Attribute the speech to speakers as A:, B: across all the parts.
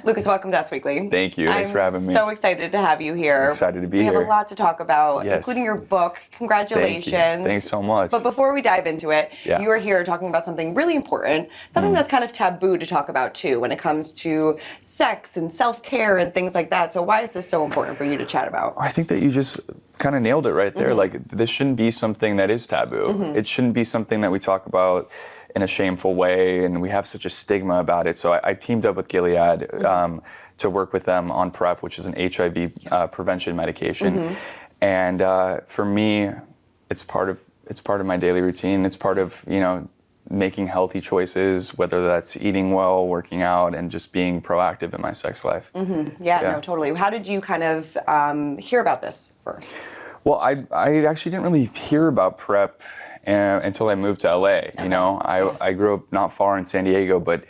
A: Lukas, welcome to Us Weekly.
B: Thank you. Thanks for having me.
A: I'm so excited to have you here.
B: Excited to be here.
A: We have a lot to talk about,
B: Yes.
A: including your book. Congratulations.
B: Thank you. Thanks so much.
A: But before we dive into it,
B: Yeah.
A: you are here talking about something really important, something that's kind of taboo to talk about too when it comes to sex and self-care and things like that. So why is this so important for you to chat about?
B: I think that you just kind of nailed it right there. Like, this shouldn't be something that is taboo. It shouldn't be something that we talk about in a shameful way, and we have such a stigma about it. So I teamed up with Gilead to work with them on PrEP, which is an HIV prevention medication. And for me, it's part of my daily routine. It's part of, making healthy choices, whether that's eating well, working out, and just being proactive in my sex life.
A: Yeah, no, totally. How did you kind of hear about this first?
B: Well, I actually didn't really hear about PrEP until I moved to LA. I grew up not far in San Diego, but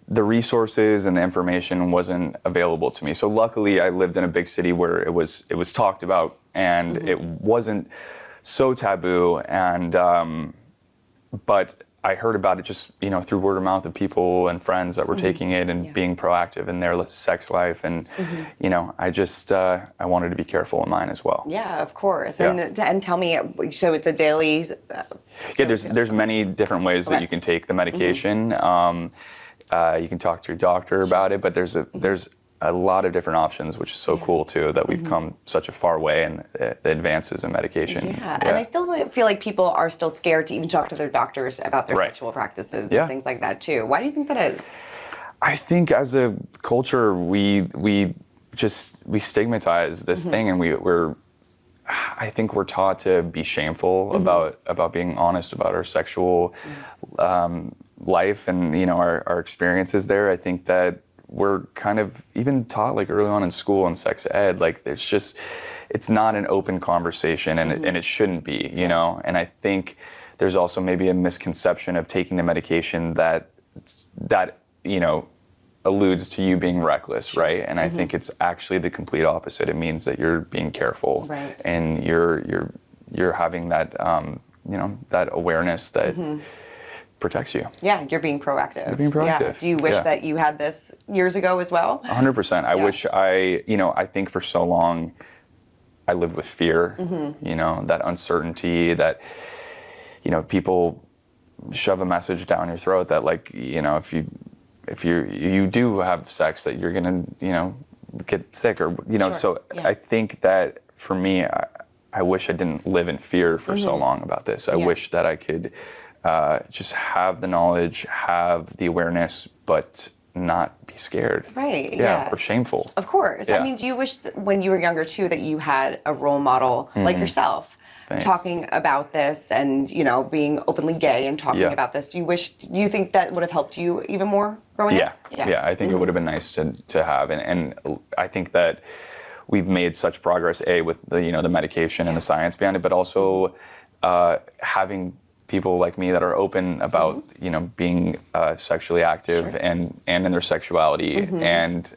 B: the resources and the information wasn't available to me. So luckily, I lived in a big city where it was talked about, and it wasn't so taboo. And but I heard about it just through word of mouth of people and friends that were taking it and being proactive in their sex life, and I wanted to be careful in mine as well.
A: Yeah, of course.
B: Yeah.
A: And tell me, so it's a daily.
B: There's many different ways that you can take the medication. You can talk to your doctor about it, but there's a lot of different options, which is so cool too, that we've come such a far way in the advances in medication.
A: Yeah, and I still feel like people are still scared to even talk to their doctors about their sexual practices and things like that too. Why do you think that is? I
B: think as a culture, we stigmatize this thing, and I think we're taught to be shameful about being honest about our sexual life and our experiences there. I think that we're kind of even taught like early on in school and sex ed, like it's not an open conversation, and it shouldn't be, and I think there's also maybe a misconception of taking the medication that alludes to you being reckless, right? And I think it's actually the complete opposite. It means that you're being careful,
A: right,
B: and you're having that that awareness that protects you.
A: Yeah, you're being proactive.
B: You're being proactive.
A: Yeah. Do you wish that you had this years ago as well?
B: 100%. I wish I think for so long I lived with fear, that uncertainty, that, people shove a message down your throat that if you do have sex that you're gonna, get sick or, I think that for me, I wish I didn't live in fear for so long about this. I wish that I could just have the knowledge, have the awareness, but not be scared.
A: Right,
B: or shameful.
A: Of course.
B: Yeah.
A: I mean, do you wish that when you were younger too that you had a role model like yourself talking about this and, being openly gay and talking about this? Do you think that would have helped you even more growing up?
B: Yeah, I think it would have been nice to have. And I think that we've made such progress, with the medication and the science behind it, but also having people like me that are open about being sexually active and in their sexuality, and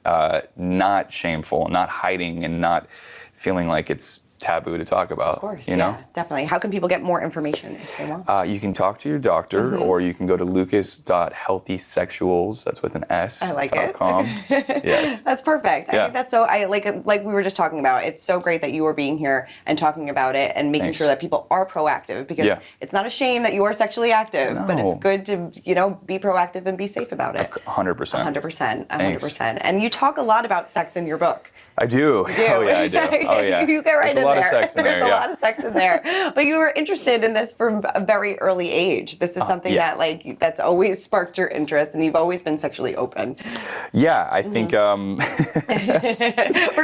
B: not shameful, not hiding, and not feeling like it's taboo to talk about.
A: Of course, definitely. How can people get more information if they want?
B: You can talk to your doctor, or you can go to lucas.healthysexuals, that's with an S.
A: I like it.
B: .com. Yes.
A: That's perfect. I think that's so, like we were just talking about, it's so great that you are being here and talking about it and making sure that people are proactive, because it's not a shame that you are sexually active, but it's good to, be proactive and be safe about it.
B: 100%.
A: 100%. And you talk a lot about sex in your book.
B: I do.
A: You do.
B: Oh yeah, I do. Oh yeah.
A: You get right in there. There's a lot of sex in there. But you were interested in this from a very early age. This is something that that's always sparked your interest, and you've always been sexually open.
B: Yeah, I think
A: we're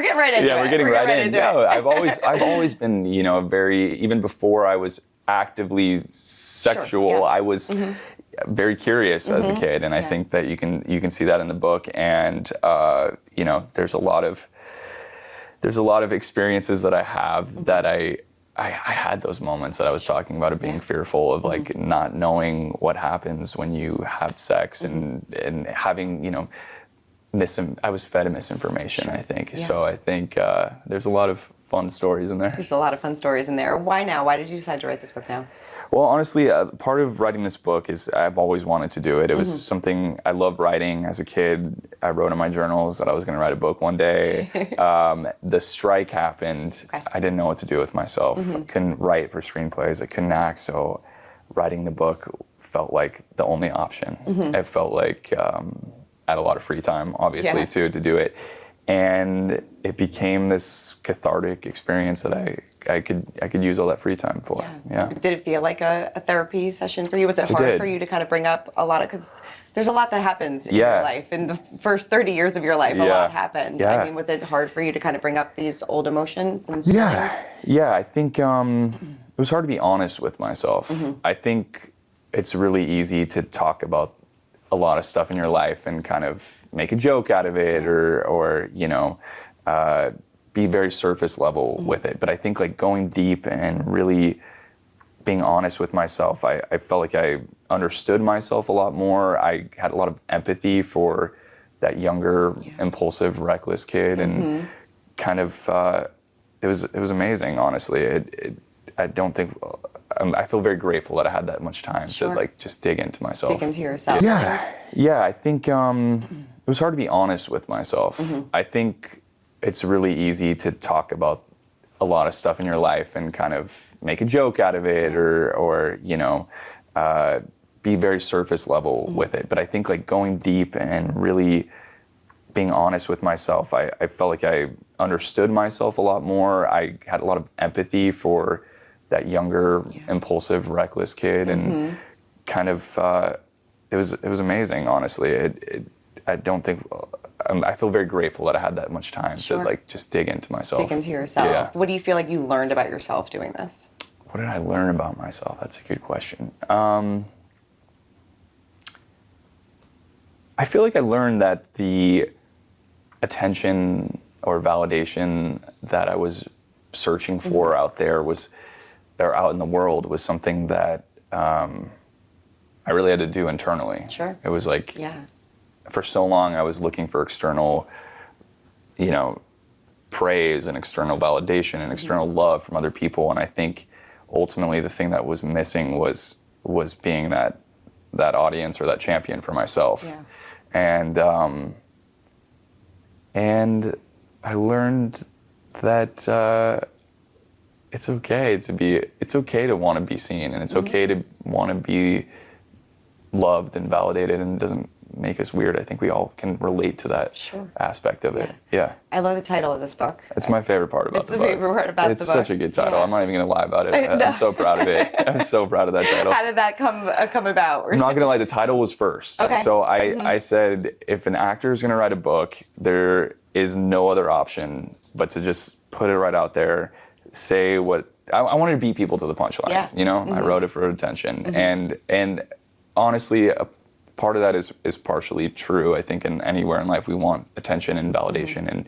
A: getting right into it.
B: Yeah, we're getting right into it. No, I've always been, even before I was actively sexual, I was very curious as a kid, and I think that you can see that in the book. And there's a lot of experiences that I have that I had those moments that I was talking about, of being fearful of like not knowing what happens when you have sex, and having I was fed a misinformation. I think so. I think there's a lot of fun stories in there.
A: There's a lot of fun stories in there. Why now? Why did you decide to write this book now?
B: Well, honestly, part of writing this book is I've always wanted to do it. It was something I loved writing as a kid. I wrote in my journals that I was going to write a book one day. The strike happened. Okay. I didn't know what to do with myself. I couldn't write for screenplays. I couldn't act. So writing the book felt like the only option. It felt like I had a lot of free time, obviously, too, to do it. And it became this cathartic experience that I could use all that free time for. Yeah.
A: Did it feel like a therapy session for you? Was it hard for you to kind of bring up a lot of, because there's a lot that happens in your life. In the first 30 years of your life, a lot happened. I mean, was it hard for you to kind of bring up these old emotions and feelings?
B: Yeah, I think it was hard to be honest with myself. I think it's really easy to talk about a lot of stuff in your life and kind of make a joke out of it or you know, be very surface level with it. But I think like going deep and really being honest with myself, I felt like I understood myself a lot more. I had a lot of empathy for that younger, impulsive, reckless kid, and kind of it was amazing, honestly. I don't think I feel very grateful that I had that much time to like just dig into myself.
A: Dig into yourself.
B: Yeah. I think it was hard to be honest with myself. I think it's really easy to talk about a lot of stuff in your life and kind of make a joke out of it or you know, be very surface level with it. But I think like going deep and really being honest with myself, I felt like I understood myself a lot more. I had a lot of empathy for that younger, impulsive, reckless kid, and kind of it was amazing, honestly. I don't think I feel very grateful that I had that much time to like just dig into myself.
A: Dig into yourself.
B: Yeah.
A: What do you feel like you learned about yourself doing this?
B: What did I learn about myself? That's a good question. I feel like I learned that the attention or validation that I was searching for out there or out in the world was something that I really had to do internally. It was like, for so long I was looking for external, you know, praise and external validation and external love from other people. And I think ultimately the thing that was missing was being that audience or that champion for myself. And I learned that it's okay to want to be seen, and it's okay to want to be loved and validated, and it doesn't make us weird. I think we all can relate to that aspect of it.
A: I love the title of this book.
B: It's my favorite part about the book.
A: It's the favorite part about the book.
B: It's such a good title. I'm not even going to lie about it. I'm so proud of it. I'm so proud of that title.
A: How did that come about?
B: I'm not going to lie, the title was first. So I said, if an actor is going to write a book, there is no other option but to just put it right out there, say what I wanted to beat people to the punchline. You know, I wrote it for attention, and honestly, a part of that is partially true. I think anywhere in life we want attention and validation and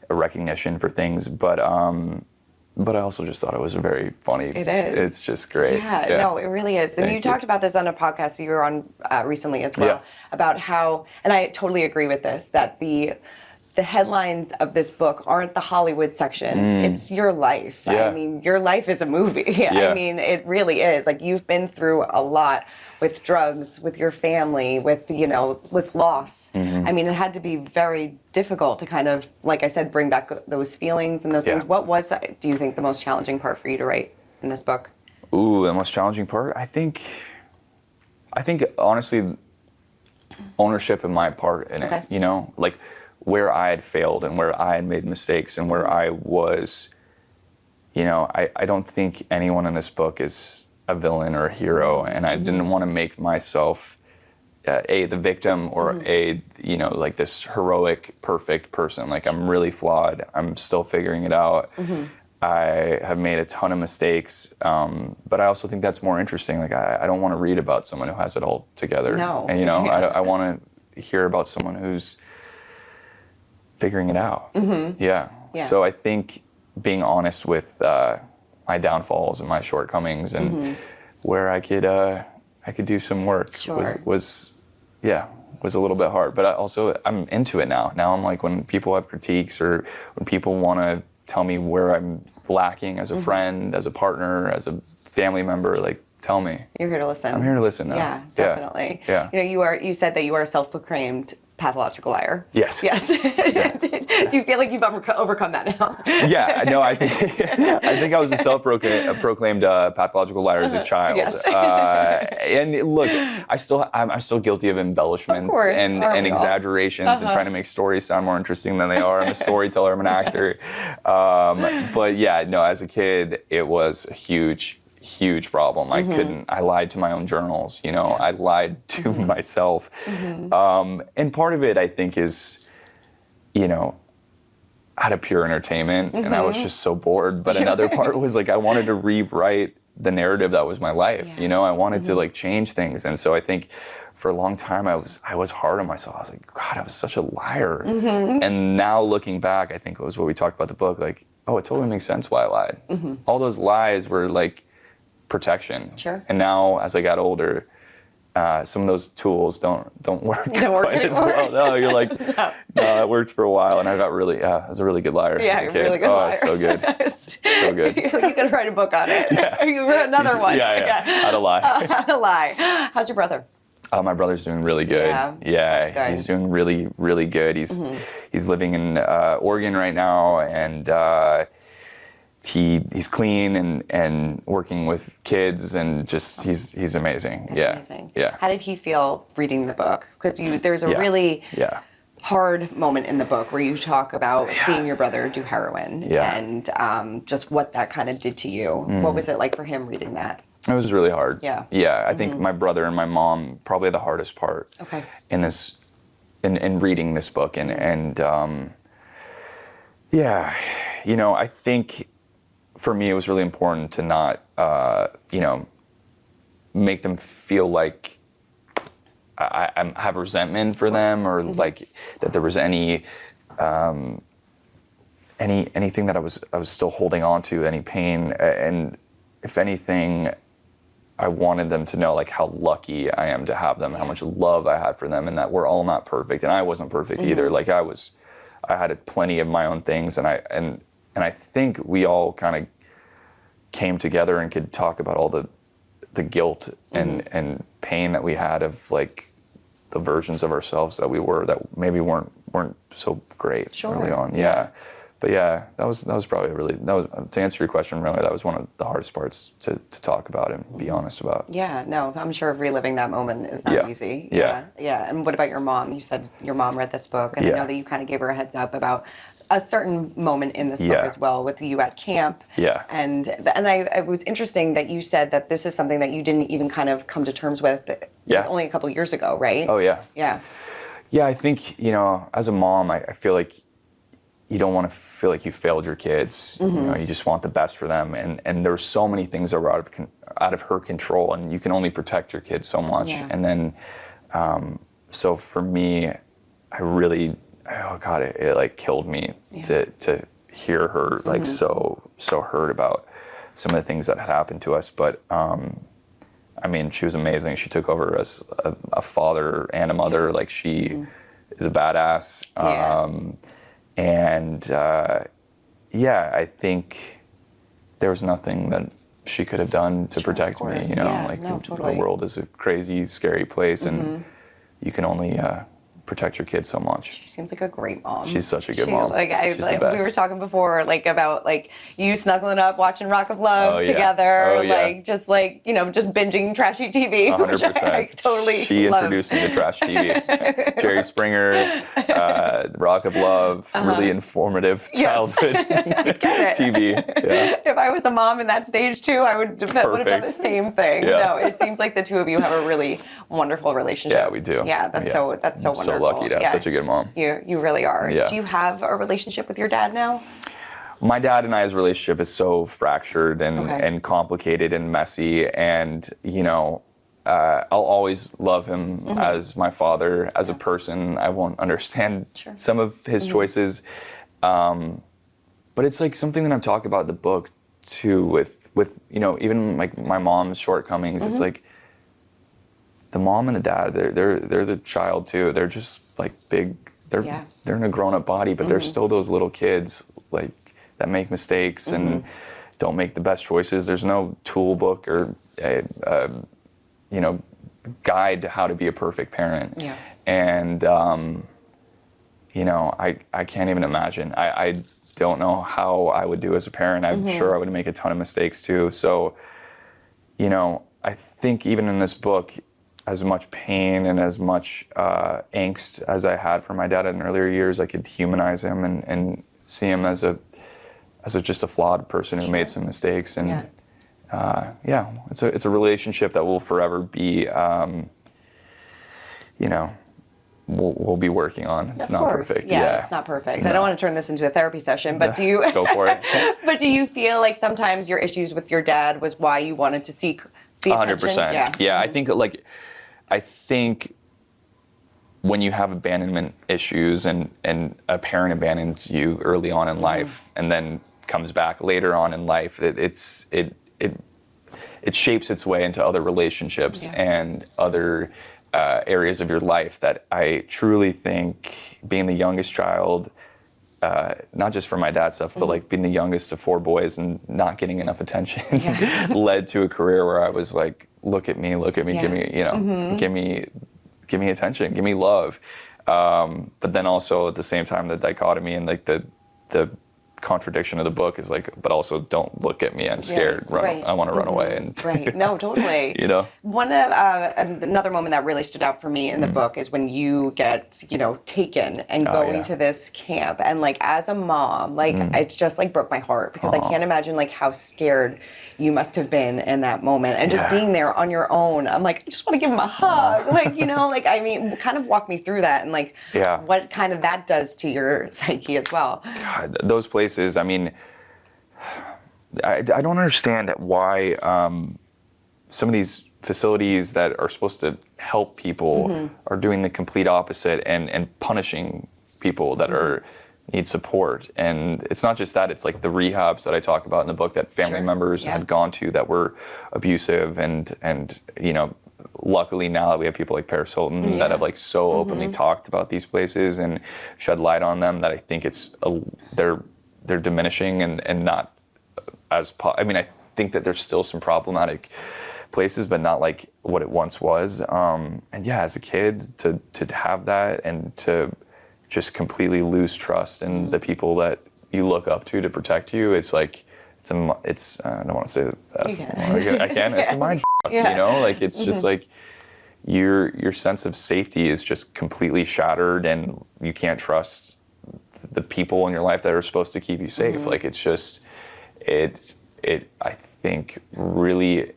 B: a recognition for things, but I also just thought it was very funny.
A: It is.
B: It's just great.
A: No, it really is. And you talked about this on a podcast you were on recently as well, about how, and I totally agree with this, that the headlines of this book aren't the Hollywood sections. It's your life. I mean, your life is a movie. I mean, it really is. Like, you've been through a lot with drugs, with your family, with, you know, with loss. I mean, it had to be very difficult to kind of, like I said, bring back those feelings and those things. What was, do you think, the most challenging part for you to write in this book?
B: Ooh, the most challenging part? I think honestly, ownership of my part in it, you know? Like, where I had failed and where I had made mistakes and where I was, you know, I don't think anyone in this book is a villain or a hero, and I didn't want to make myself the victim or you know, like this heroic, perfect person. Like, I'm really flawed. I'm still figuring it out. I have made a ton of mistakes, but I also think that's more interesting. Like, I don't want to read about someone who has it all together. And, you know, I want to hear about someone who's figuring it out. So I think being honest with my downfalls and my shortcomings and where I could do some work was a little bit hard. But I'm into it now. Now I'm like, when people have critiques or when people want to tell me where I'm lacking as a friend, as a partner, as a family member. Like, tell me.
A: You're here to listen.
B: I'm here to listen now.
A: Yeah, definitely.
B: Yeah.
A: You said that you are a self-proclaimed pathological liar.
B: Yes.
A: Yes.
B: Yeah.
A: Do you feel like you've overcome that now?
B: Yeah. No, I think I was a self-proclaimed pathological liar as a child.
A: Yes.
B: And look, I'm still guilty of embellishments and exaggerations and trying to make stories sound more interesting than they are. I'm a storyteller. I'm an actor. But yeah, no, as a kid, it was a huge problem. I lied to my own journals, I lied to myself. And part of it, I think, is, out of pure entertainment, and I was just so bored. But another part was like, I wanted to rewrite the narrative that was my life. I wanted to like change things. And so I think for a long time, I was hard on myself. I was like, God, I was such a liar. And now looking back, I think it was what we talked about in the book, like, oh, it totally makes sense why I lied. All those lies were like protection.
A: Sure.
B: And now as I got older, some of those tools don't work quite as well. No, you're like, no, it worked for a while, and I was a really good liar as a kid.
A: Really good liar.
B: So good. So good.
A: You could write a book on it.
B: Yeah.
A: You wrote another one.
B: Yeah. How to lie.
A: How to lie. How's your brother?
B: My brother's doing really good.
A: That's good.
B: He's doing really, really good. He's living in Oregon right now, and he's clean and working with kids, and just he's amazing.
A: That's amazing.
B: Yeah.
A: How did he feel reading the book? Because there's a really hard moment in the book where you talk about seeing your brother do heroin and just what that kind of did to you. What was it like for him reading that?
B: It was really hard.
A: Yeah.
B: Yeah. I think my brother and my mom probably the hardest part.
A: Okay.
B: In this, in reading this book, and I think for me it was really important to not make them feel like I have resentment for them, or like that there was anything that I was still holding on to, any pain, and if anything, I wanted them to know like how lucky I am to have them, how much love I had for them, and that we're all not perfect, and I wasn't perfect either. Like I had plenty of my own things, and I think we all kind of came together and could talk about all the guilt and pain that we had of like the versions of ourselves that we were that maybe weren't so great early on. Yeah. But yeah, that was probably to answer your question, really, that was one of the hardest parts to talk about and be honest about.
A: Yeah, no, I'm sure reliving that moment is not easy. Yeah. And what about your mom? You said your mom read this book, and I know that you kind of gave her a heads up about a certain moment in this book as well, with you at camp.
B: Yeah.
A: And it was interesting that you said that this is something that you didn't even kind of come to terms with only a couple years ago, right?
B: Oh, yeah.
A: Yeah.
B: Yeah, I think, as a mom, I feel like you don't want to feel like you failed your kids. You just want the best for them. And there were so many things that were out of her control, and you can only protect your kids so much.
A: Yeah.
B: And then, so for me, I really, oh God, it like killed me to hear her like so hurt about some of the things that had happened to us. But I mean, she was amazing. She took over as a father and a mother. Like she is a badass. And I think there was nothing that she could have done to protect me.
A: Totally.
B: The world is a crazy, scary place, and you can only protect your kids so much.
A: She seems like a great mom.
B: She's such a good mom.
A: We were talking before, like about like you snuggling up, watching Rock of Love together, just binging trashy TV.
B: 100%.
A: Which I totally
B: She
A: love.
B: introduced me to trash TV. Jerry Springer, Rock of Love, really informative childhood TV. Yeah.
A: If I was a mom in that stage too, I would have done the same thing.
B: Yeah.
A: No, it seems like the two of you have a really wonderful relationship.
B: Yeah, we do.
A: Yeah, that's so wonderful.
B: So lucky to have such a good mom.
A: You really are.
B: Yeah.
A: Do you have a relationship with your dad now?
B: My dad and I's relationship is so fractured and complicated and messy, and I'll always love him as my father. As a person, I won't understand some of his choices, but it's like something that I'm talking about in the book too. With even like my mom's shortcomings, it's like the mom and the dad, they're the child too. They're just like big. They're in a grown-up body, but they're still those little kids like that make mistakes and don't make the best choices. There's no tool book or a guide to how to be a perfect parent.
A: Yeah.
B: And I can't even imagine. I don't know how I would do as a parent. I'm sure I would make a ton of mistakes too. So, I think even in this book, as much pain and as much angst as I had for my dad in earlier years, I could humanize him and see him as just a flawed person who made some mistakes. And it's a relationship that will forever be, we'll be working on. It's not perfect.
A: Yeah, it's not perfect. No. I don't want to turn this into a therapy session, but do you
B: go for it?
A: But do you feel like sometimes your issues with your dad was why you wanted to seek the attention?
B: 100%. Yeah. I think when you have abandonment issues and a parent abandons you early on in life and then comes back later on in life, it shapes its way into other relationships and other areas of your life that I truly think being the youngest child, not just for my dad's stuff, but like being the youngest of 4 boys and not getting enough attention led to a career where I was like, look at me, give me, give me attention, give me love. But then also at the same time, the dichotomy and like the contradiction of the book is like, but also don't look at me, I'm scared. I want to run away. And
A: no, totally. One another moment that really stood out for me in the book is when you get taken and going to this camp, and like as a mom, like it's just like broke my heart because I can't imagine like how scared you must have been in that moment, and just being there on your own. I'm like, I just want to give him a hug, kind of walk me through that and like what kind of that does to your psyche as well.
B: God, those places. I mean, I don't understand why some of these facilities that are supposed to help people are doing the complete opposite and punishing people that need support. And it's not just that, it's like the rehabs that I talk about in the book that family members had gone to that were abusive and luckily now that we have people like Paris Hilton that have like so openly talked about these places and shed light on them, that I think they're diminishing and not as I think that there's still some problematic places, but not like what it once was. And as a kid to have that and to just completely lose trust in the people that you look up to protect you, it's like I don't want to say that. I can. It's a mind fuck, like it's just like your sense of safety is just completely shattered, and you can't trust the people in your life that are supposed to keep you safe. Like it's just, I think really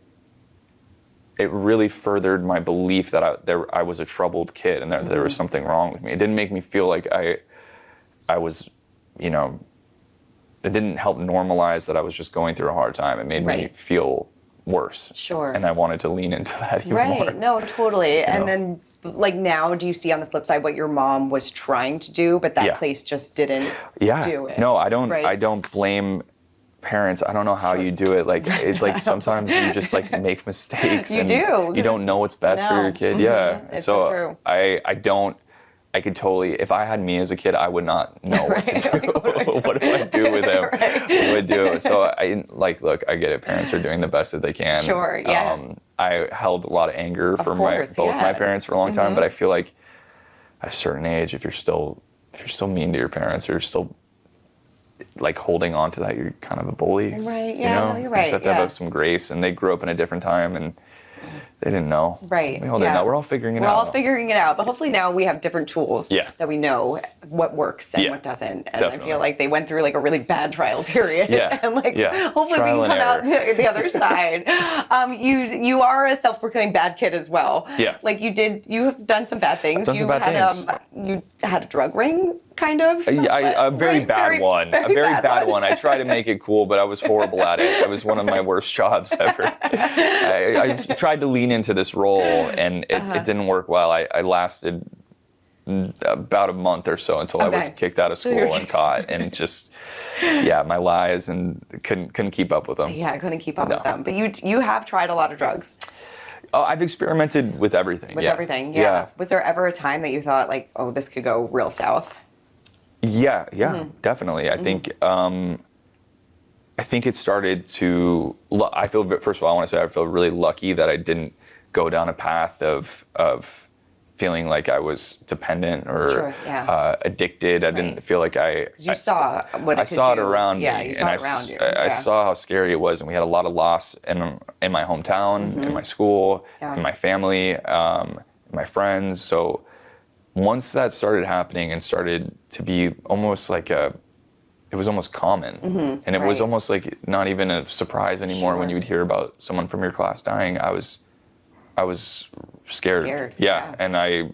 B: furthered my belief that I was a troubled kid and that there was something wrong with me. It didn't make me feel like I was, it didn't help normalize that I was just going through a hard time. It made me feel worse.
A: Sure.
B: And I wanted to lean into that even more.
A: Right, no, totally. And then like now, do you see on the flip side what your mom was trying to do, but that place just didn't do it?
B: No, I don't. I don't blame parents. I don't know how you do it. Like it's like sometimes you just like make mistakes.
A: You do.
B: You don't know what's best for your kid.
A: It's so true.
B: I don't. I could totally, if I had me as a kid, I would not know what to do. What do I do with him? What do I do? So look, I get it. Parents are doing the best that they can.
A: Sure, yeah.
B: I held a lot of anger for both my parents for a long time, but I feel like at a certain age, if you're still mean to your parents, or you're still like holding on to that, you're kind of a bully.
A: Right, yeah, no, you're right.
B: You just have to have some grace, and they grew up in a different time, and they didn't know.
A: Right.
B: We all didn't know. We're all figuring it out.
A: We're all figuring it out. But hopefully now we have different tools that we know what works and what doesn't. And definitely. I feel like they went through like a really bad trial period. And hopefully we can come out the other side. You are a self-proclaimed bad kid as well.
B: Yeah.
A: Like you have done some bad things.
B: You
A: had a drug ring. Kind of?
B: A very bad one. A very bad one. I tried to make it cool, but I was horrible at it. It was one of my worst jobs ever. I tried to lean into this role, and it didn't work well. I lasted about a month or so until I was kicked out of school and caught, and just, my lies, and couldn't keep up with them.
A: Yeah, I couldn't keep up with them. But you have tried a lot of drugs.
B: I've experimented with everything.
A: Everything, yeah. Was there ever a time that you thought like, oh, this could go real south?
B: Yeah, definitely. I think I think it started to, first of all, I want to say I feel really lucky that I didn't go down a path of feeling like I was dependent or addicted. I didn't feel like
A: you saw what it could do.
B: I saw it around me.
A: Yeah, you saw it around you.
B: I saw how scary it was, and we had a lot of loss in my hometown, in my school, in my family, my friends. So once that started happening and started to be almost like it was almost common, and it was almost like not even a surprise anymore when you would hear about someone from your class dying. I was scared. Yeah. And I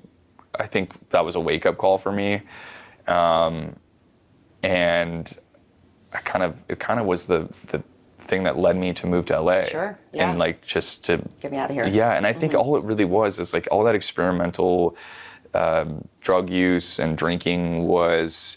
B: think that was a wake-up call for me, and it kind of was the thing that led me to move to LA. And like just to
A: get me out of here.
B: Yeah, and I think all it really was is like all that experimental drug use and drinking was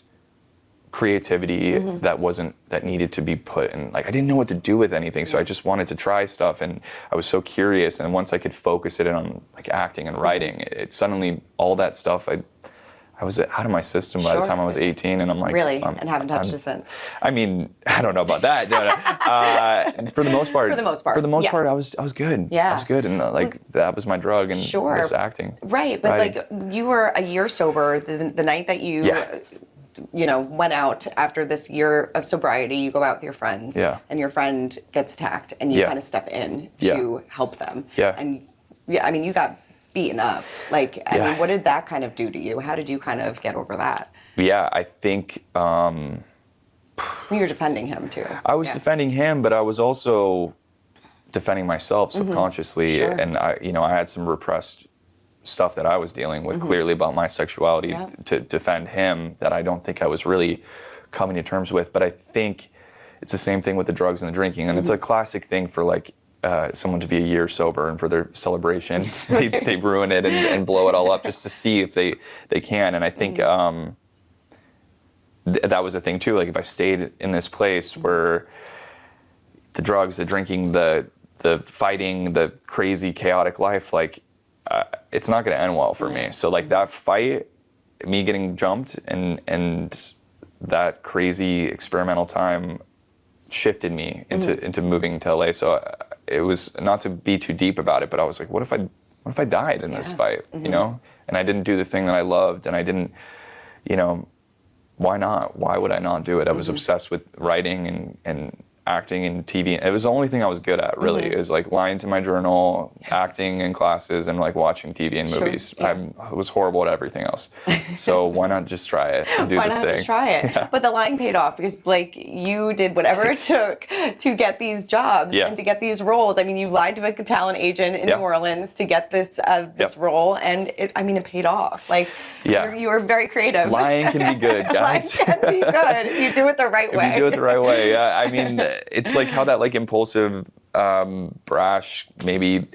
B: creativity that needed to be put in. Like I didn't know what to do with anything, so I just wanted to try stuff, and I was so curious. And once I could focus it on like acting and writing, it suddenly all that stuff I was out of my system by the time I was 18, and I'm like,
A: really, and haven't touched it since.
B: I mean, I don't know about that. For the most part, I was good. Yeah, I was good, and that was my drug, and was acting.
A: Right, but like you were a year sober the night that you. Went out after this year of sobriety. You go out with your friends, and your friend gets attacked, and you kind of step in to help them. And I mean, you got beaten up. Like, I mean, what did that kind of do to you? How did you kind of get over that?
B: Yeah, I think
A: you were defending him too.
B: I was defending him, but I was also defending myself subconsciously, and I had some repressed stuff that I was dealing with clearly about my sexuality to defend him that I don't think I was really coming to terms with. But I think it's the same thing with the drugs and the drinking, and it's a classic thing for like someone to be a year sober, and for their celebration they ruin it and blow it all up just to see if they can. And I think that was a thing too. Like if I stayed in this place where the drugs, the drinking, the fighting, the crazy chaotic life, like it's not going to end well for me. So like that fight, me getting jumped and that crazy experimental time shifted me into moving to LA. So it was not to be too deep about it, but I was like, what if I died in this fight, and I didn't do the thing that I loved, and I didn't, why not? Why would I not do it? I was obsessed with writing and acting and TV. It was the only thing I was good at, really. It was like lying to my journal, acting in classes, and like watching TV and movies. I was horrible at everything else. So why not just try it and do the thing? Why not just
A: try it? Yeah. But the lying paid off, because like you did whatever it took to get these jobs and to get these roles. I mean, you lied to a talent agent in New Orleans to get this role, and it paid off. Like you were very creative.
B: Lying can be good, guys.
A: Lying can be good if you do it the right way.
B: If you do it the right way, yeah. I mean, it's like how that like impulsive, brash, maybe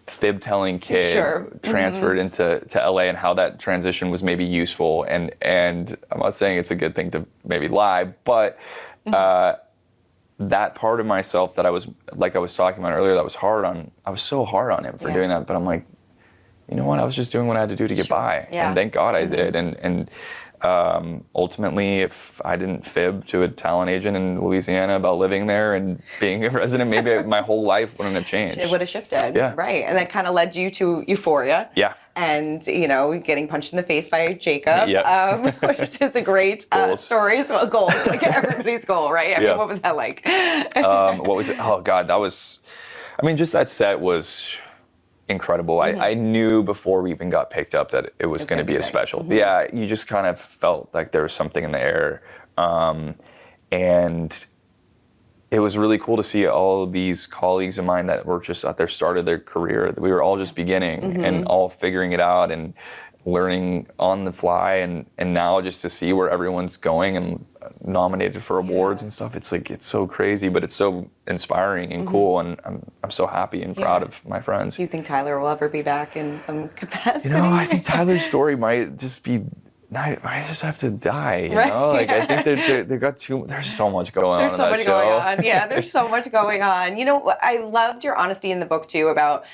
B: fib-telling kid transferred into LA, and how that transition was maybe useful. And I'm not saying it's a good thing to maybe lie, but that part of myself that I was talking about earlier, that was I was so hard on him for doing that. But I'm like, you know what? I was just doing what I had to do to get by, and thank God I did. And ultimately, if I didn't fib to a talent agent in Louisiana about living there and being a resident, maybe my whole life wouldn't have changed.
A: It would have shifted. Yeah. Right. And that kind of led you to Euphoria.
B: Yeah.
A: And, getting punched in the face by Jacob, which is a great story. So a goal, like everybody's goal, right? I mean, what was that like?
B: What was it? Oh, God, that was, just that set was incredible. I knew before we even got picked up that it was going to be a special. Yeah, you just kind of felt like there was something in the air. And it was really cool to see all of these colleagues of mine that were just at their start of their career. We were all just beginning and all figuring it out and learning on the fly. And now just to see where everyone's going and nominated for awards and stuff, it's like, it's so crazy, but it's so inspiring and cool, and I'm so happy and proud of my friends.
A: Do you think Tyler will ever be back in some capacity?
B: I think Tyler's story might just be, I just have to die, Like, I think they got there's so much going on.
A: There's so much going on. Yeah, there's so much going on. I loved your honesty in the book too about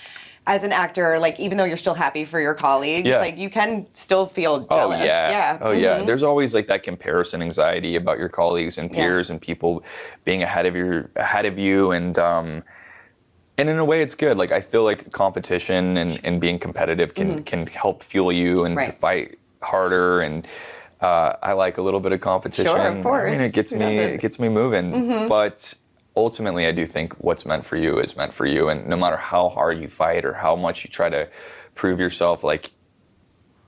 A: as an actor, like even though you're still happy for your colleagues, like you can still feel jealous.
B: Yeah. There's always like that comparison anxiety about your colleagues and peers and people being ahead of you, and in a way it's good. Like I feel like competition and being competitive can help fuel you and fight harder, and I like a little bit of competition.
A: Sure, of course.
B: I mean, it gets me moving. But ultimately, I do think what's meant for you is meant for you, and no matter how hard you fight or how much you try to prove yourself, like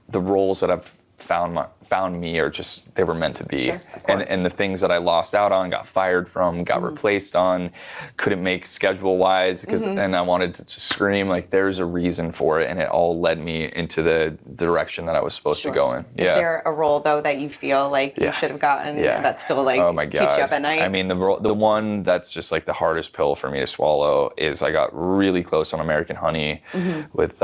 B: the roles that I've found me are just, they were meant to be.
A: Sure,
B: and the things that I lost out on, got fired from, got replaced on, couldn't make schedule wise because then I wanted to just scream, like there's a reason for it, and it all led me into the direction that I was supposed to go in.
A: Is there a role though that you feel like you should have gotten that still like keeps you up at night?
B: I mean, the one that's just like the hardest pill for me to swallow is I got really close on American Honey with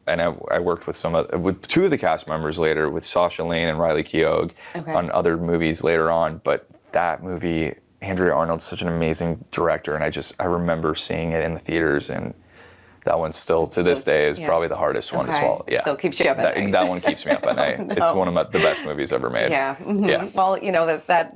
B: and I worked with with two of the cast members later, with Saoirse Lane and Riley Keough on other movies later on. But that movie, Andrea Arnold's such an amazing director, and I remember seeing it in the theaters, and that one still to this day is probably the hardest one to swallow. Yeah,
A: still keeps you up at night.
B: That one keeps me up at night. It's one of the best movies ever made.
A: Yeah. Well, you know that.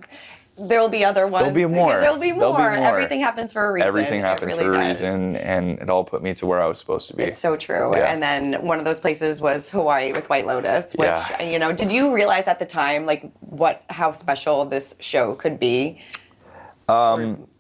A: There'll be other ones.
B: There'll be more.
A: Everything happens for a reason.
B: Everything happens for a reason, and it all put me to where I was supposed to be.
A: It's so true. Yeah. And then one of those places was Hawaii with White Lotus, which, did you realize at the time, like, how special this show could be?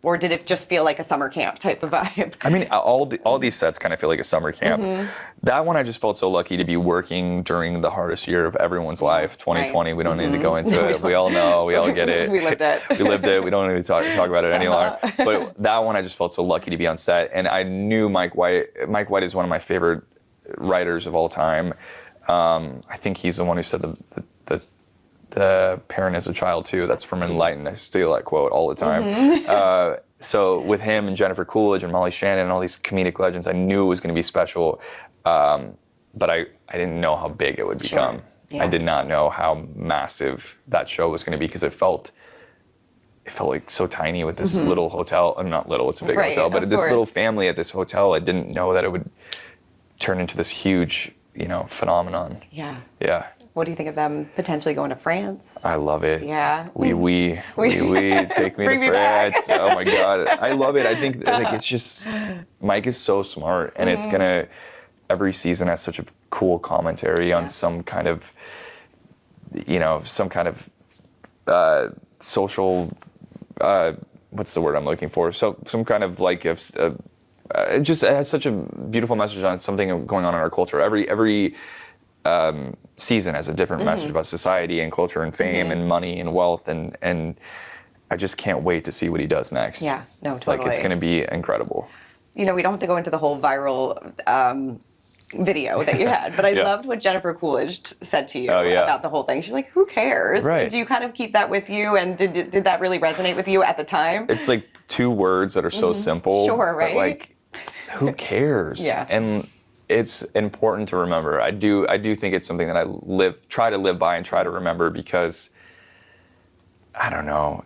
A: Or did it just feel like a summer camp type of vibe? I
B: mean, all these sets kind of feel like a summer camp. That one, I just felt so lucky to be working during the hardest year of everyone's life, 2020. We don't need to go into it. We all know. We all get it.
A: We lived it.
B: We lived it. We don't need to talk about it any longer. But that one, I just felt so lucky to be on set. And I knew Mike White. Mike White is one of my favorite writers of all time. I think he's the one who said the parent as a child too. That's from Enlightened. I steal that quote all the time. So with him and Jennifer Coolidge and Molly Shannon and all these comedic legends, I knew it was going to be special. But I didn't know how big it would become.
A: Sure. Yeah.
B: I did not know how massive that show was going to be, because it felt like so tiny with this little hotel. Not little, it's a big hotel, but this little family at this hotel. I didn't know that it would turn into this huge, phenomenon.
A: Yeah.
B: Yeah.
A: What do you think of them potentially going to France?
B: I love it.
A: Yeah.
B: We take me to France. Oh my God, I love it. I think like it's just, Mike is so smart, and it's gonna, every season has such a cool commentary on some kind of, social, what's the word I'm looking for? So some kind of like it just has such a beautiful message on something going on in our culture. Every season has a different message about society and culture and fame and money and wealth, and I just can't wait to see what he does next.
A: Yeah, no, totally.
B: Like, it's going to be incredible.
A: We don't have to go into the whole viral video that you had, but I loved what Jennifer Coolidge said to you about the whole thing. She's like, who cares?
B: Right.
A: Do you kind of keep that with you, and did that really resonate with you at the time?
B: It's like two words that are so simple.
A: Sure, right?
B: But like, who cares?
A: Yeah.
B: And it's important to remember. I do think it's something that I try to live by and try to remember, because I don't know,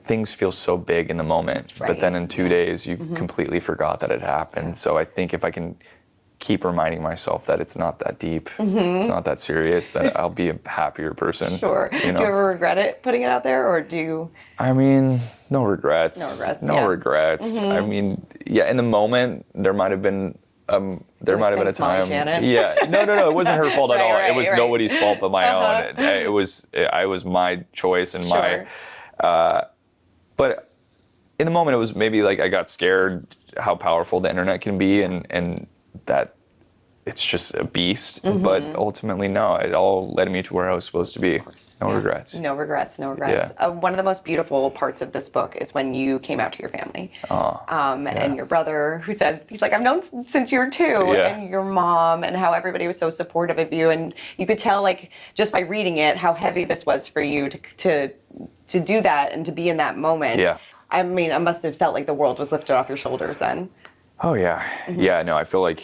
B: things feel so big in the moment, but then in 2 days you've completely forgot that it happened. So I think if I can keep reminding myself that it's not that deep, it's not that serious, that I'll be a happier person.
A: Sure. Do you ever regret it, putting it out there, or do you?
B: I mean, no regrets.
A: No
B: regrets. I mean, in the moment there might have been there might have been a time. Yeah, no, it wasn't her fault at all. It was nobody's fault but my own. It was my choice and my. But in the moment, it was maybe like I got scared how powerful the internet can be, and that it's just a beast. But ultimately, no, it all led me to where I was supposed to be. No regrets.
A: No regrets. Yeah. One of the most beautiful parts of this book is when you came out to your family. And your brother, who said, he's like, I've known since you were 2, and your mom, and how everybody was so supportive of you. And you could tell, like, just by reading it, how heavy this was for you to do that and to be in that moment. Yeah. I mean, I must have felt like the world was lifted off your shoulders then.
B: Oh, yeah. Yeah, no, I feel like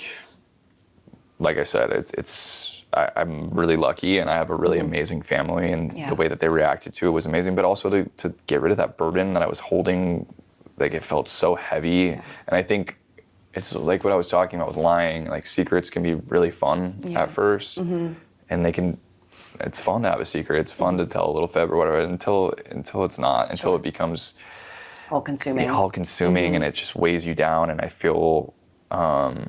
B: I said, I'm really lucky, and I have a really amazing family, and the way that they reacted to it was amazing. But also to get rid of that burden that I was holding, like, it felt so heavy. And I think it's like what I was talking about with lying. Like secrets can be really fun at first, and it's fun to have a secret. It's fun to tell a little fib or whatever until it's not, until it becomes
A: all consuming.
B: And it just weighs you down. And I feel like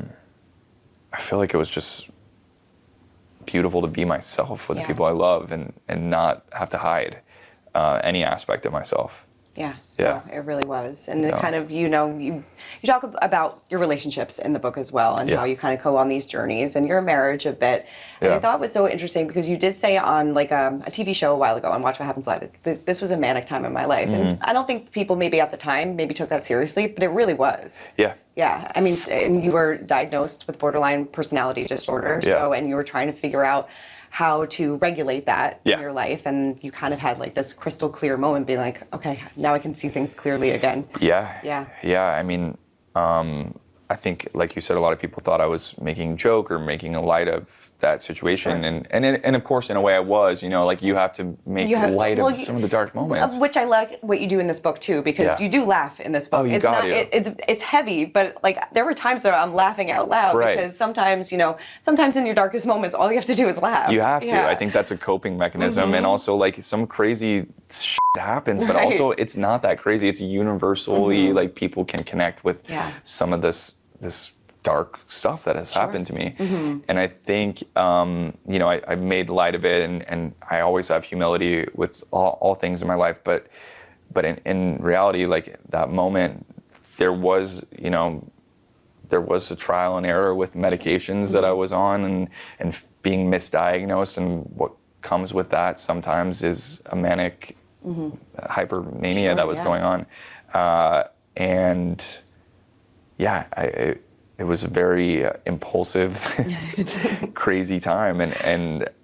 B: it was just beautiful to be myself with the people I love and not have to hide any aspect of myself.
A: Yeah, no, it really was. And it kind of, you talk about your relationships in the book as well, and how you kind of go on these journeys and your marriage a bit. And I thought it was so interesting because you did say on like a TV show a while ago on Watch What Happens Live, this was a manic time in my life. And I don't think people maybe at the time maybe took that seriously, but it really was.
B: Yeah.
A: Yeah, I mean, and you were diagnosed with borderline personality disorder, and you were trying to figure out how to regulate that in your life, and you kind of had like this crystal clear moment being like, okay, now I can see things clearly again.
B: Yeah. I mean, I think, like you said, a lot of people thought I was making a joke or making a light of that situation, and of course, in a way, I was. Like you have to make light of some of the dark moments.
A: Which I like what you do in this book too, because you do laugh in this book.
B: Oh,
A: it's heavy, but like there were times that I'm laughing out loud because sometimes in your darkest moments, all you have to do is laugh.
B: You have to. I think that's a coping mechanism, and also like some crazy shit happens, but also it's not that crazy. It's universally like people can connect with some of this dark stuff that has happened to me. And I think, I made light of it, and I always have humility with all things in my life. But in reality, like that moment, there was a trial and error with medications that I was on and being misdiagnosed. And what comes with that sometimes is a manic hypermania that was going on. It was a very impulsive, crazy time,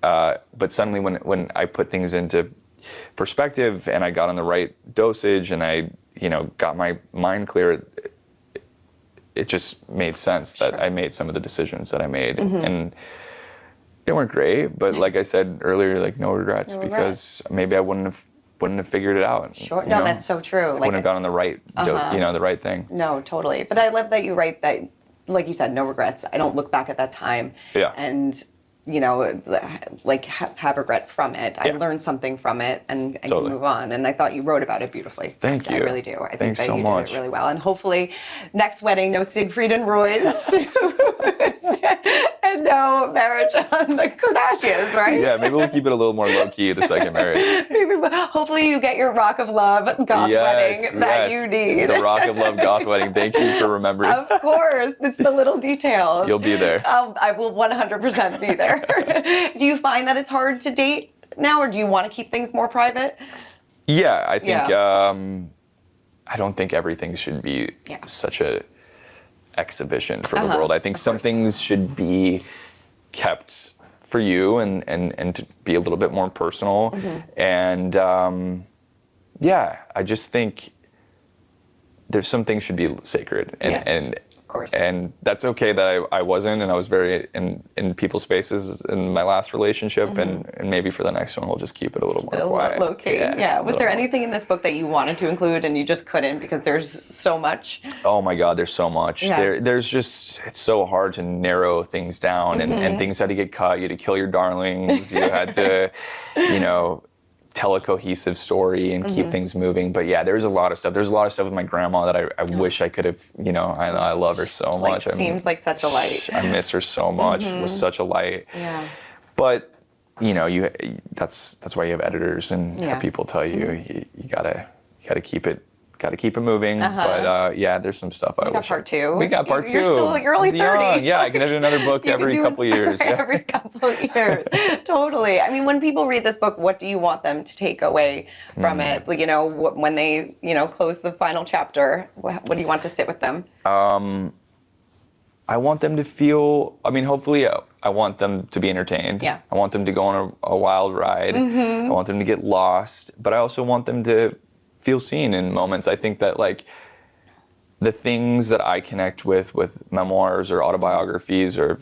B: but suddenly when I put things into perspective and I got on the right dosage and I got my mind clear, it just made sense that I made some of the decisions that I made, and they weren't great, but like I said earlier, like no regrets, because maybe I wouldn't have figured it out.
A: Sure, no, that's so true.
B: I wouldn't have gotten the right, the right thing.
A: No, totally. But I love that you write that. Like you said, no regrets. I don't look back at that time and, have regret from it. I learned something from it and can move on. And I thought you wrote about it beautifully.
B: Thank you.
A: I really do. I think
B: Thanks
A: that
B: so
A: you
B: much.
A: did it really well. And hopefully next wedding, no Siegfried and Roy's and no marriage on the Kardashians, right?
B: Yeah, maybe we'll keep it a little more low-key, the second marriage.
A: Hopefully you get your Rock of Love goth wedding that you need.
B: The Rock of Love goth wedding. Thank you for remembering.
A: Of course. It's the little details.
B: You'll be there.
A: I will 100% be there. Do you find that it's hard to date now, or do you want to keep things more private?
B: Yeah, I think I don't think everything should be such a exhibition for the world. I think some things should be kept for you and to be a little bit more personal. And I just think there's some things should be sacred, and
A: of course.
B: And that's okay that I wasn't, and I was very in people's faces in my last relationship, and maybe for the next one we'll just keep it a little more quiet.
A: Low key. Yeah. Was there anything in this book that you wanted to include and you just couldn't because there's so much?
B: Oh my God, there's so much. There's just, it's so hard to narrow things down, and things had to get cut. You had to kill your darlings. You had to, tell a cohesive story and keep things moving. But yeah, there's a lot of stuff. There's a lot of stuff with my grandma that I wish I could have, I love her so much.
A: Seems like such a light.
B: I miss her so much. It was such a light.
A: Yeah.
B: But, that's why you have editors and have people tell you, you gotta keep it moving. But there's some stuff I wish.
A: We got part two.
B: We got part two.
A: You're only 30.
B: Yeah, I can edit another book every couple of years.
A: Every couple of years. Totally. I mean, when people read this book, what do you want them to take away from it? When they, close the final chapter, what do you want to sit with them?
B: I want them to feel, hopefully I want them to be entertained.
A: Yeah.
B: I want them to go on a wild ride. I want them to get lost, but I also want them to feel seen in moments. I think that the things that I connect with memoirs or autobiographies or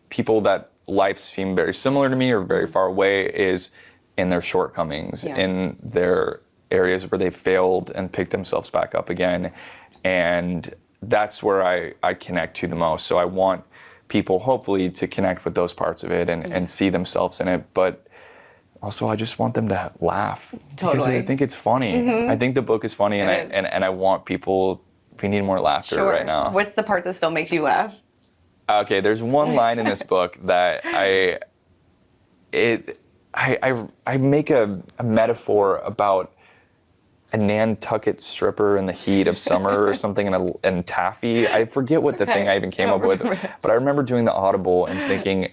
B: people that lives seem very similar to me or very far away is in their shortcomings, in their areas where they failed and picked themselves back up again. And that's where I connect to the most. So I want people hopefully to connect with those parts of it and see themselves in it. But also I just want them to laugh.
A: Totally.
B: Because I think it's funny. I think the book is funny, and I want people, we need more laughter right now.
A: What's the part that still makes you laugh?
B: Okay, there's one line in this book that I make a metaphor about a Nantucket stripper in the heat of summer or something, and taffy. I forget what the thing I even came up with, but I remember doing the Audible and thinking,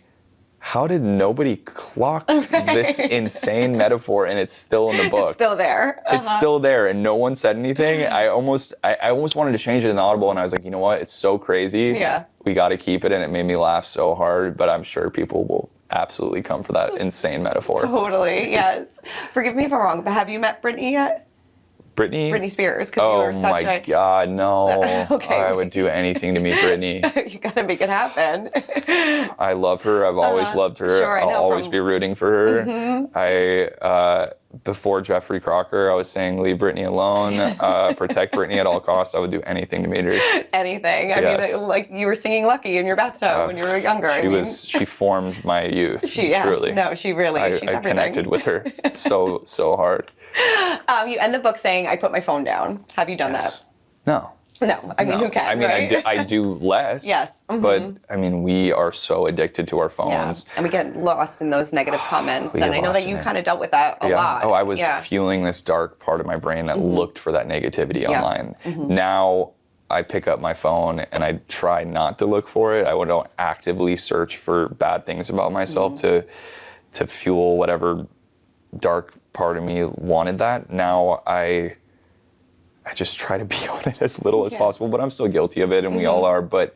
B: how did nobody clock this insane metaphor, and it's still in the book?
A: It's still there.
B: It's still there, and no one said anything. I almost wanted to change it in the Audible, and I was like, you know what? It's so crazy.
A: Yeah.
B: We got to keep it, and it made me laugh so hard, but I'm sure people will absolutely come for that insane metaphor.
A: Totally, yes. Forgive me if I'm wrong, but have you met Britney yet?
B: Britney
A: Spears, because you were such a...
B: Oh my God, no.
A: Okay.
B: I would do anything to meet Britney.
A: You gotta make it happen.
B: I love her. I've always loved her.
A: Sure,
B: I'll always be rooting for her. Before Jeffrey Crocker, I was saying leave Britney alone, protect Britney at all costs. I would do anything to meet her.
A: Anything. I mean, like you were singing Lucky in your bathtub when you were younger.
B: She formed my youth. Truly.
A: No, she's everything.
B: I connected with her so hard.
A: You end the book saying, I put my phone down. Have you done that?
B: No.
A: No. I mean, who can,
B: I mean,
A: right?
B: I do less.
A: Yes.
B: But, I mean, we are so addicted to our phones.
A: Yeah. And we get lost in those negative comments. And I know that you kind of dealt with that a lot.
B: Oh, I was fueling this dark part of my brain that looked for that negativity online. Now I pick up my phone and I try not to look for it. I don't actively search for bad things about myself to fuel whatever dark part of me wanted that. Now I just try to be on it as little as possible, but I'm still guilty of it, and we all are. But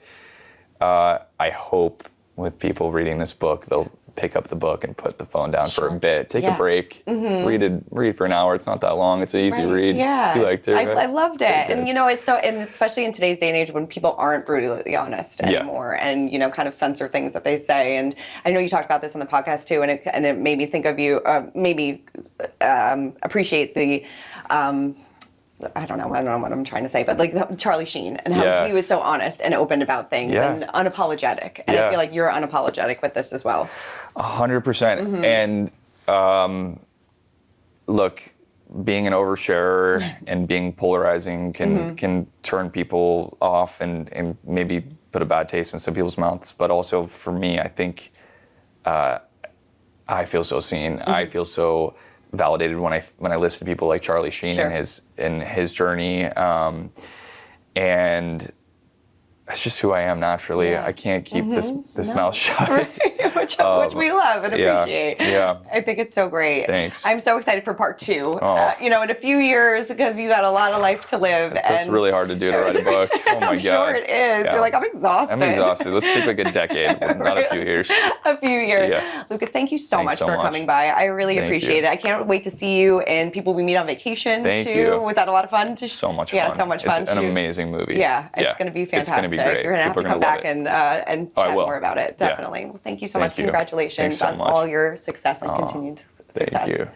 B: I hope with people reading this book, they'll pick up the book and put the phone down for a bit, take a break, read for an hour. It's not that long. It's an easy read.
A: Yeah,
B: you liked it.
A: I loved it, and it's so, and especially in today's day and age when people aren't brutally honest anymore, and kind of censor things that they say. And I know you talked about this on the podcast too, and it made me think of you, appreciate the. I don't know what I'm trying to say, but like Charlie Sheen and how he was so honest and open about things and unapologetic. And I feel like you're unapologetic with this as well.
B: 100%. And look, being an oversharer and being polarizing can turn people off and maybe put a bad taste in some people's mouths. But also for me, I think I feel so seen. I feel so validated when I listen to people like Charlie Sheen and his journey, and that's just who I am naturally. I can't keep this mouth shut.
A: Which we love and appreciate.
B: Yeah.
A: I think it's so great.
B: Thanks.
A: I'm so excited for part 2. In a few years, because you got a lot of life to live.
B: That's really hard to do to write a book. Oh my
A: I'm
B: God.
A: Sure it is. You're like, I'm exhausted.
B: I'm exhausted. Let's take like a decade, not a few years.
A: A few years.
B: Yeah.
A: Lucas, thank you so much for coming by. I really appreciate it. I can't wait to see you and people we meet on vacation too. Was that a lot of fun?
B: So much fun.
A: Yeah, so much fun.
B: It's an amazing movie.
A: Yeah, it's going to be fantastic.
B: It's going to be great.
A: You're going to have to come back and chat more about it. Definitely.
B: Yeah.
A: Well, thank you so much. Congratulations on all your success and continued success.
B: Thank you.